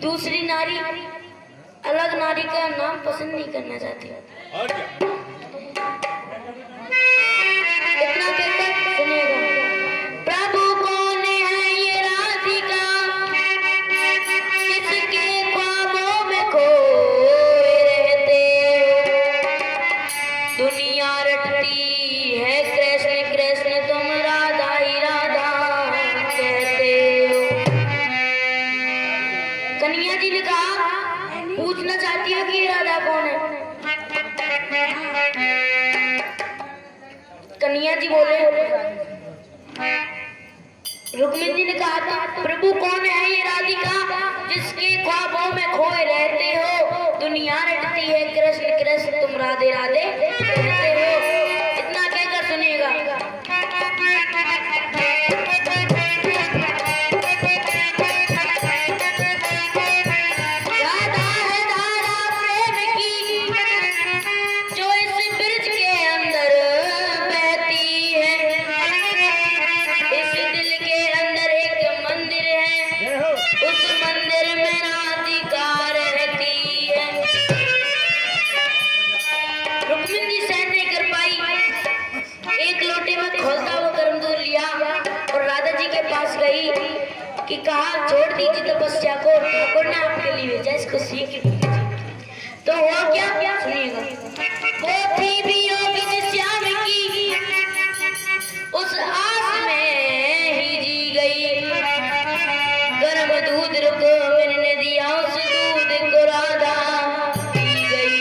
दूसरी नारी अलग नारी का नाम पसंद नहीं करना चाहती। इतना कहकर सुनिएगा। प्रभु कौन है ये राधिका, किसके ख्वाबों में खोए रहते हो। दुनिया रटती है कृष्ण कृष्ण, तुम राधा ही राधा कहते हो। कन्हैया जी ने कहा, पूछना चाहती हो कि ये राधा कौन है। कन्हैया जी बोले, रुक्मिणी जी ने कहा था, प्रभु कौन है ये राधिका, जिसके ख्वाबों में खोए रहते हो। दुनिया रटती है कृष्ण कृष्ण, तुम राधे राधे कहते हो। इतना कहकर सुनिएगा। कि कहा, छोड़ दीजिए तपस्या को, ठाकुर ने आपके लिए भेजा, इसको सीख लीजिए। तो हुआ क्या, सुनिएगा। वो थी भी योगी श्याम की, उस आस में ही जी गई। गर्म दूध रुक्मिणी ने दिया, उस दूध को राधा पी गई।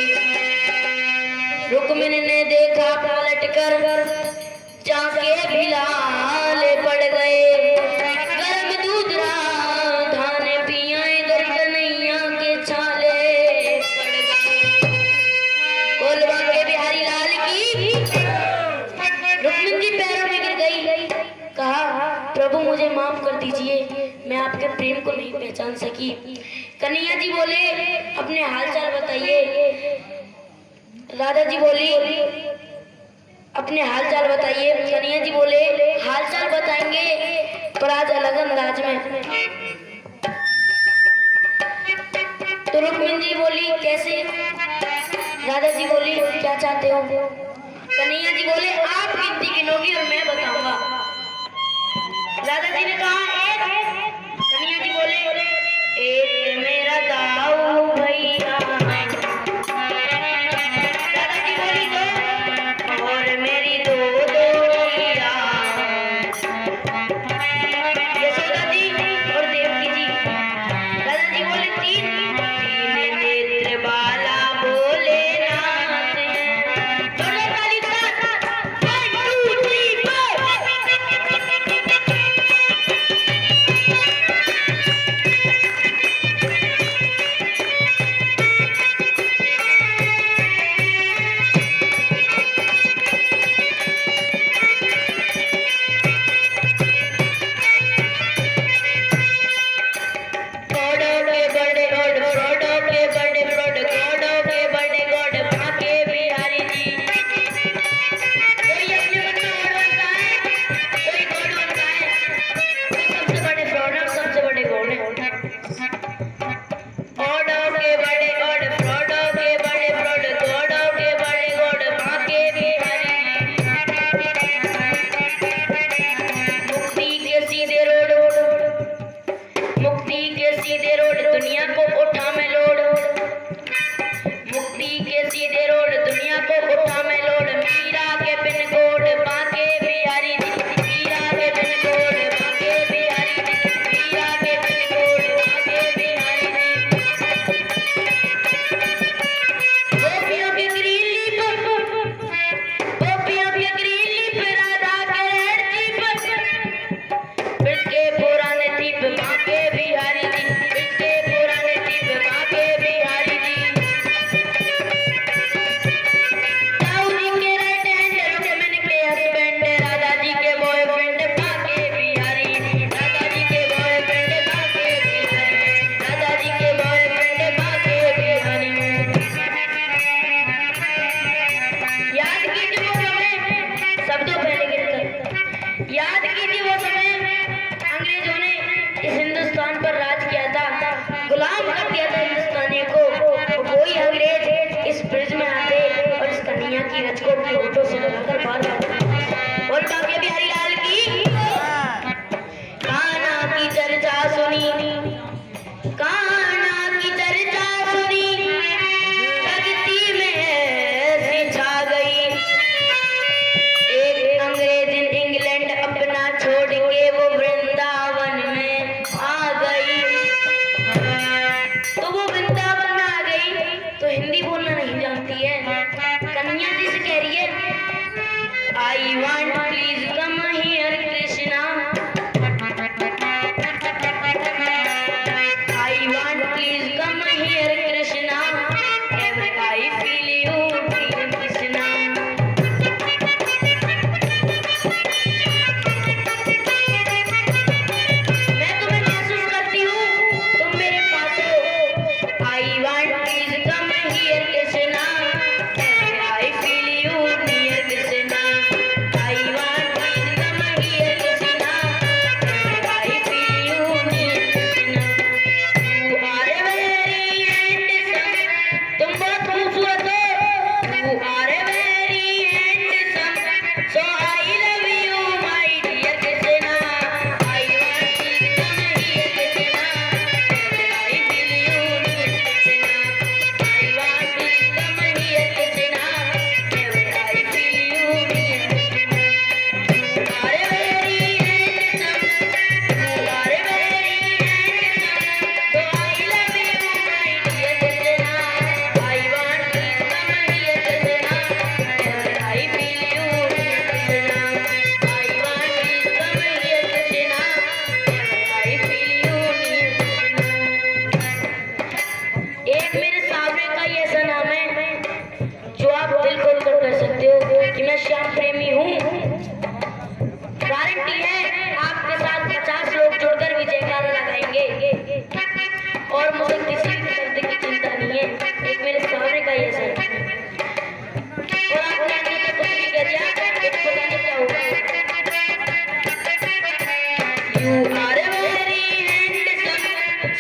रुक्मिणी ने देखा पलट कर, जाके भिलाले पड़ गए। प्रभु मुझे माफ कर दीजिए, मैं आपके प्रेम को नहीं पहचान सकी। कन्हैया जी बोले, अपने हालचाल बताइए। राधा जी बोली, अपने हालचाल बताइए। कन्हैया जी बोले, हालचाल बताएंगे पर आज अलग अंदाज में। तो रुक्मिणी जी बोली, कैसे। राधा जी बोली, क्या चाहते हो। कन्हैया जी बोले, आप गिनती गिनोगी और मैं बताऊंगा। राधा जी ने कहा, एक। कन्हैया जी बोले, एक मेरा दाऊ भैया। राधा जी बोली, दो, और मेरी दो भैया। यशोदा जी और देवकी जी। राधा जी बोले, तीन नेत्र बाला भोलेनाथ। दोनों ताली साथ, 1 2 3 4। तो वो वृंदावन में आ गई तो हिंदी बोलना नहीं जानती है। कन्या जी से कह रही है, I want please come here Krishna, I want please come here Krishna, ever I feel you Krishna. मैं तुम्हें महसूस करती हूँ, तुम मेरे पास हो। I want please come here Krishna, ever I feel you near Krishna. I want please come here Krishna, ever I feel you near Krishna. You are very handsome, तुम बहुत खूबसूरत हो। You are very handsome, so I love you my dear Krishna. I want please come here Krishna, ever I feel you near Krishna. I want please come here Krishna, ever I feel you near Krishna. You are very handsome, you are very handsome, so I love you my dear Krishna. I want please come here Krishna, ever I feel you dear Krishna. I want please come here Krishna, ever I feel you dear Krishna. एक मेरे सामने का ये ऐसा नाम है जो आप दिल खोल कर कह सकते हो कि मैं श्याम प्रेमी हूँ। गारंटी है आपके साथ 50 लोग जुड़कर भी जयकारा लगाएंगे और मुझे किसी भी शब्द की चिंता नहीं है। एक मेरे सामने का ये सर और आपने आगे तक कुछ भी कह दिया तो पता नहीं क्या होगा। You are very handsome,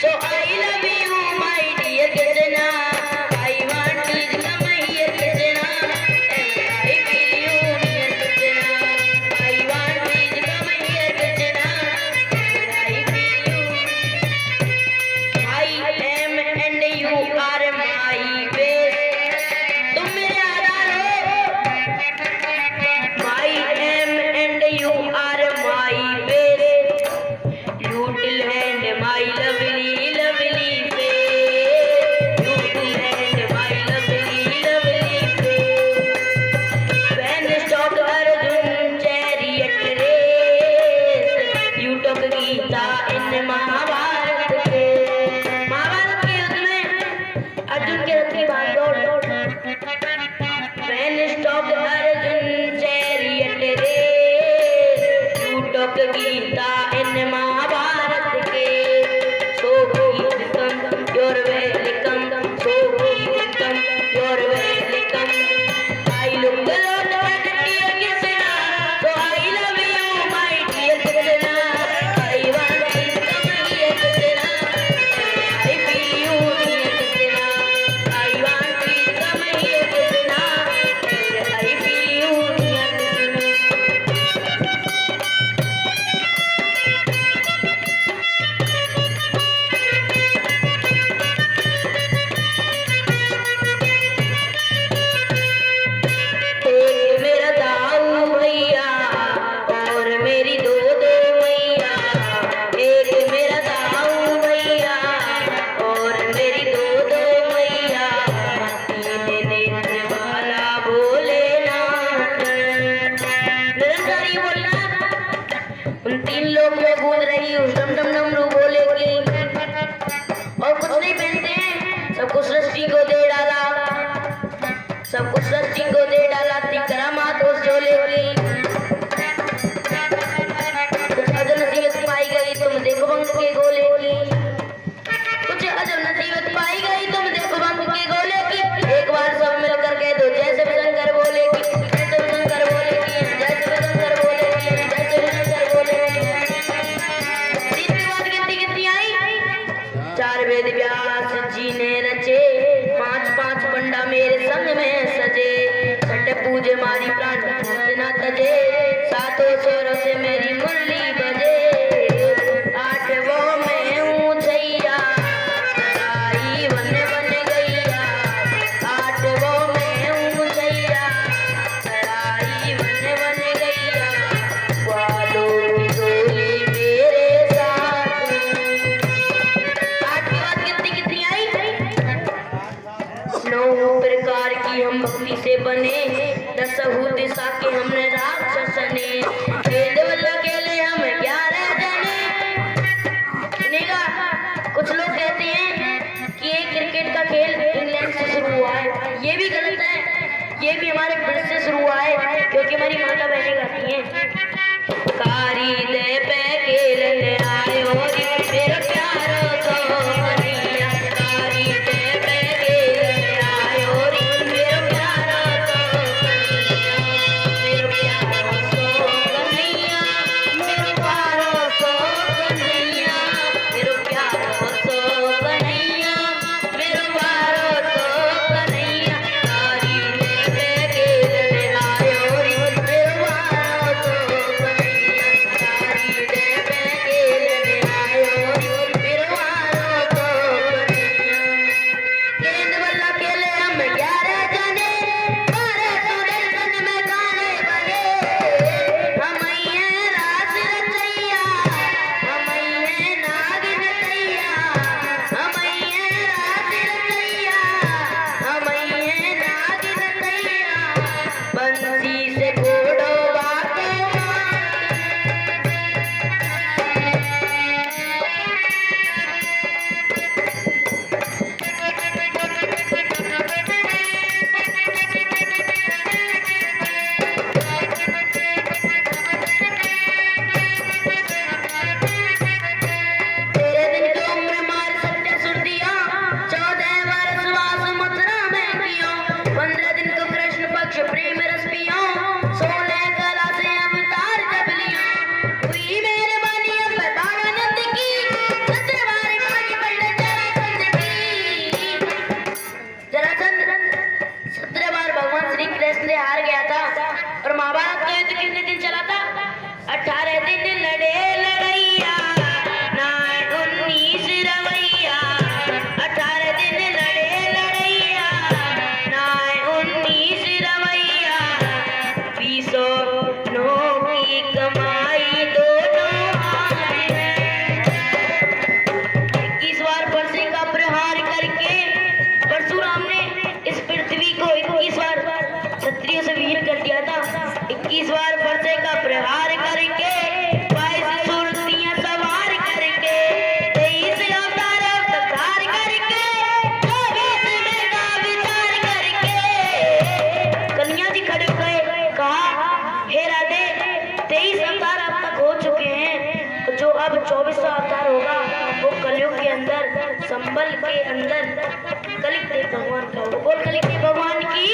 so I love you my dear Krishna. I want please come here Krishna, ever I feel you near Krishna. I want please come here Krishna, ever I feel you. I am and you are my base, तुम मेरे आधार हो। I am and you are my base, you till hand my lovely lovely face, you till hand my lovely lovely face. When stopped Arjun chariot race, you took Gita in Mahabharat के। महाभारत के युद्ध में अर्जुन के रथ की बात दौड़। When stopped Arjun chariot race, you took Gita in Mahabharat के। So please come, you're welcome, so please come, you're welcome। I look a lot at dear Krishna, so I love you my dear Krishna। I want please come here Krishna, ever I feel you dear Krishna। I want please come here Krishna, ever I feel you dear Krishna। एक मेरा दाऊ भैया और मेरी दो मैया, एक मेरा दाऊ भैया और मेरी दो मैया, तीन नेत्र वाला भोलेनाथ। निरंतर ही बोलना, उन तीन लोग में गूंज रही उस डम डम डमरू बोले की, और कुछ नहीं पहनते हैं, सब कुछ सृष्टि को दे डाला, सब कुछ सृष्टि को दे डाला। तिकरा मात उस झोले की कुछ अजब नसीबत पाई गई, तुम देखो बंक के गोले की, कुछ अजब नसीबत पाई गई, तुम देखो बंक के गोले की। एक बार सब मिलकर कह दो जय शिव शंकर बोले की, जय शिव शंकर बोले की, जय शिव शंकर बोले की, जय शिव शंकर बोले की। तीन के बाद गिनती कितनी आई? 4 वेद व्यास जी ने रचे, 5 पंडा मेरे संग में सजे, छठ पूजे मारी प्राण न तजे, 7 स्वरों से मेरी मुरली बजे। 8वां में हूँ छैया, आई वन बन गैया, 8वां में हूँ छैया, आई वन बन गैया, वालों की टोली मेरे साथ। 8 के बाद कितनी आई? पार्टी हम भक्ति से बने, दसहु दिशा के हमने राक्षस ने, वेदवल्ला खेले हम 11 जने। सुनेगा, कुछ लोग कहते हैं कि ये क्रिकेट का खेल इंग्लैंड से शुरू हुआ है, ये भी गलत है। ये भी हमारे ब्रिटिश से शुरू हुआ है, क्योंकि हमारी माता बहनें गाती हैं, कारी दे पे खेलने आयो रे मेरा प्यारो तो कन्हैया, कारी दे पे खेलने आयो रे मेरा प्यारो तो कन्हैया, मेरा प्यारो तो कन्हैया, मेरा प्यारो तो कन्हैया, मेरा प्यारो तो कन्हैया, मेरा प्यारो तो कन्हैया, कारी दे पे खेलने आयो रे मेरा प्यारो तो कन्हैया, कारी दे पे खेलने आयो रे मेरा प्यारो तो कन्हैया। गेंदवल्ला खेले हम 11 जने, 12 सुदर्शन में गाने बने, हमैये रास रचैया, हमैये नाग नचैया, हमैये रास रचैया, हमैये नाग नचैया, बंसी से घोड़ो बाको तेरे दिन की उम्र मार सत्य सुर दिया, 14 वर्ष वास मथुरा में कियो, 15 दिन को कृष्ण पक्ष प्रेम रस पियो, 16 कला से अवतार जब लियो, हुई मेहरबानी अब बाबानंद की, 17 बार मांगी पंडित जरासंध की। जरासंध 17 बार भगवान श्री कृष्ण से हार गया था, और महाभारत का युद्ध कितने दिन चला था? 18 दिन लड़े लड़ैया, ना 19 रवैया, 18 दिन लड़े लड़ैया, ना 19 रवैया, 20 की कमाई दोनों हाथ में। 21 बार फरसे का प्रहार करके परशुराम ने इस पृथ्वी को 21 बार क्षत्रियों से विहीन कर दिया था। 21 बार फरसे का प्रहार करके, 22 सुरतियां सवार करके, 23 अवतार अवतार करके, 24 में का विचार करके कन्हैया जी खड़े हो गए, कहा हे राधे, 23 अवतार अब तक हो चुके हैं, तो जो अब 24वां अवतार होगा वो कलयुग के अंदर, संबल के अंदर कलिक देव भगवान का होगा। बोल कलिक देव भगवान की